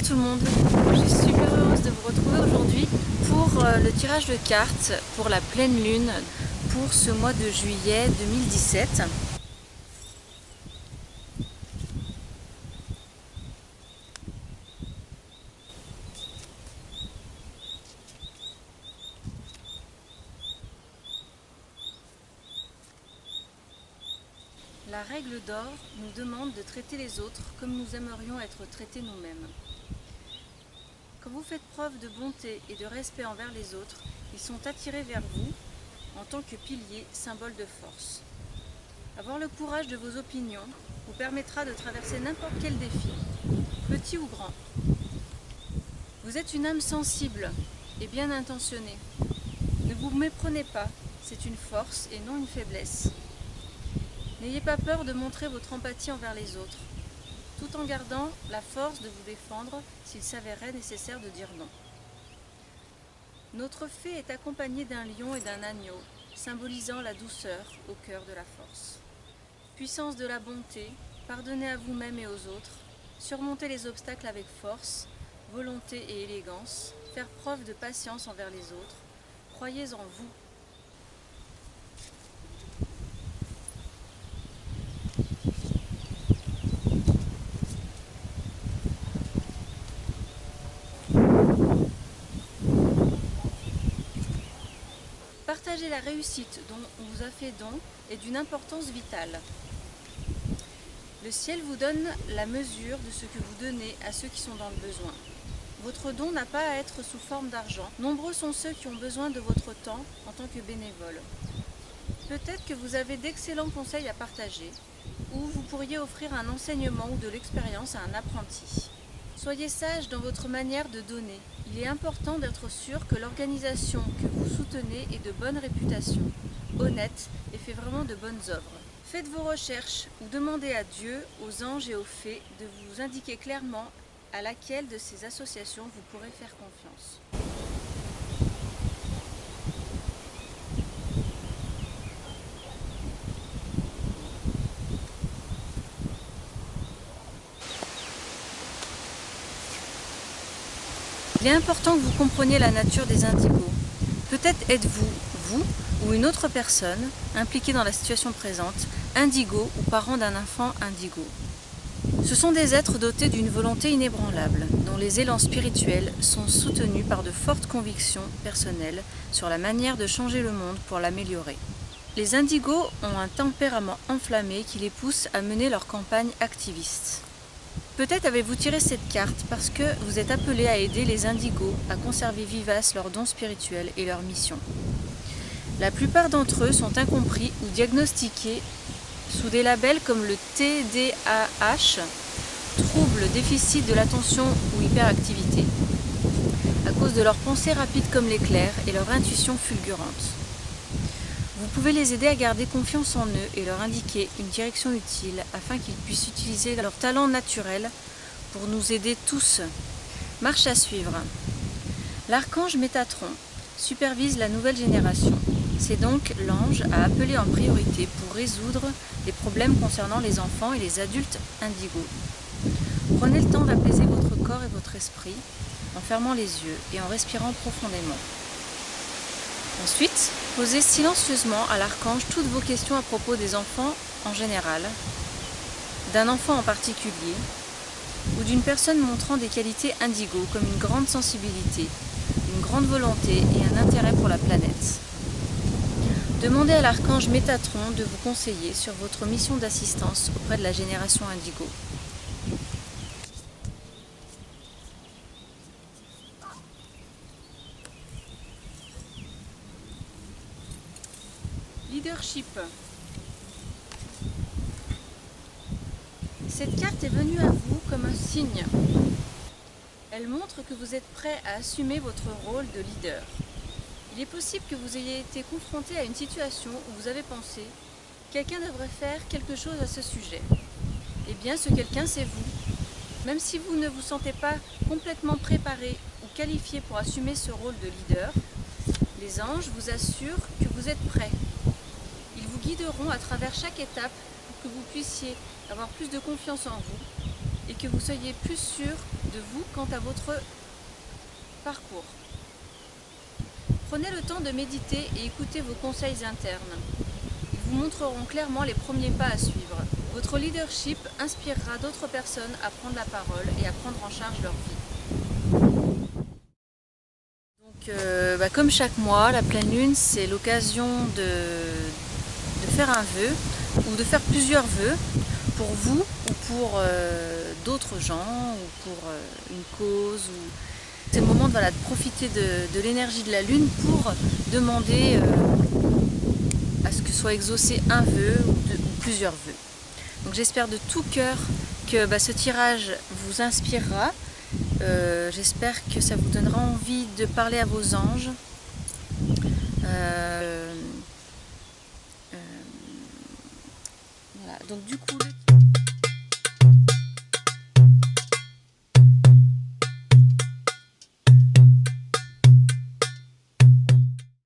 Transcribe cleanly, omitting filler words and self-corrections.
tout le monde, je suis super heureuse de vous retrouver aujourd'hui pour le tirage de cartes pour la pleine lune pour ce mois de juillet 2017. La règle d'or nous demande de traiter les autres comme nous aimerions être traités nous-mêmes. Quand vous faites preuve de bonté et de respect envers les autres, ils sont attirés vers vous en tant que pilier, symbole de force. Avoir le courage de vos opinions vous permettra de traverser n'importe quel défi, petit ou grand. Vous êtes une âme sensible et bien intentionnée. Ne vous méprenez pas, c'est une force et non une faiblesse. N'ayez pas peur de montrer votre empathie envers les autres, tout en gardant la force de vous défendre s'il s'avérait nécessaire de dire non. Notre fée est accompagnée d'un lion et d'un agneau, symbolisant la douceur au cœur de la force. Puissance de la bonté, pardonnez à vous-même et aux autres, surmontez les obstacles avec force, volonté et élégance, faire preuve de patience envers les autres, croyez en vous. Partager la réussite dont on vous a fait don est d'une importance vitale. Le ciel vous donne la mesure de ce que vous donnez à ceux qui sont dans le besoin. Votre don n'a pas à être sous forme d'argent. Nombreux sont ceux qui ont besoin de votre temps en tant que bénévole. Peut-être que vous avez d'excellents conseils à partager, ou vous pourriez offrir un enseignement ou de l'expérience à un apprenti. Soyez sage dans votre manière de donner. Il est important d'être sûr que l'organisation que vous soutenez est de bonne réputation, honnête et fait vraiment de bonnes œuvres. Faites vos recherches ou demandez à Dieu, aux anges et aux fées de vous indiquer clairement à laquelle de ces associations vous pourrez faire confiance. Il est important que vous compreniez la nature des indigos. Peut-être êtes-vous, vous ou une autre personne impliquée dans la situation présente, indigo ou parent d'un enfant indigo. Ce sont des êtres dotés d'une volonté inébranlable, dont les élans spirituels sont soutenus par de fortes convictions personnelles sur la manière de changer le monde pour l'améliorer. Les indigos ont un tempérament enflammé qui les pousse à mener leur campagne activiste. Peut-être avez-vous tiré cette carte parce que vous êtes appelé à aider les indigos à conserver vivaces leurs dons spirituels et leur mission. La plupart d'entre eux sont incompris ou diagnostiqués sous des labels comme le TDAH, trouble déficit de l'attention ou hyperactivité, à cause de leurs pensées rapides comme l'éclair et leur intuition fulgurante. Vous pouvez les aider à garder confiance en eux et leur indiquer une direction utile afin qu'ils puissent utiliser leur talent naturel pour nous aider tous. Marche à suivre. L'archange Métatron supervise la nouvelle génération. C'est donc l'ange à appeler en priorité pour résoudre les problèmes concernant les enfants et les adultes indigos. Prenez le temps d'apaiser votre corps et votre esprit en fermant les yeux et en respirant profondément. Ensuite, posez silencieusement à l'archange toutes vos questions à propos des enfants en général, d'un enfant en particulier, ou d'une personne montrant des qualités indigo comme une grande sensibilité, une grande volonté et un intérêt pour la planète. Demandez à l'archange Métatron de vous conseiller sur votre mission d'assistance auprès de la génération indigo. Leadership. Cette carte est venue à vous comme un signe. Elle montre que vous êtes prêt à assumer votre rôle de leader. Il est possible que vous ayez été confronté à une situation où vous avez pensé « quelqu'un devrait faire quelque chose à ce sujet ». Eh bien, ce quelqu'un, c'est vous. Même si vous ne vous sentez pas complètement préparé ou qualifié pour assumer ce rôle de leader, les anges vous assurent que vous êtes prêt. Ils vous guideront à travers chaque étape pour que vous puissiez avoir plus de confiance en vous et que vous soyez plus sûr de vous quant à votre parcours. Prenez le temps de méditer et écoutez vos conseils internes. Ils vous montreront clairement les premiers pas à suivre. Votre leadership inspirera d'autres personnes à prendre la parole et à prendre en charge leur vie. Donc, comme chaque mois, la pleine lune, c'est l'occasion de faire un vœu ou de faire plusieurs vœux pour vous ou pour d'autres gens ou pour une cause. C'est le moment de profiter de l'énergie de la lune pour demander à ce que soit exaucé un vœu ou plusieurs vœux. Donc j'espère de tout cœur que ce tirage vous inspirera. J'espère que ça vous donnera envie de parler à vos anges. Voilà. Donc du coup,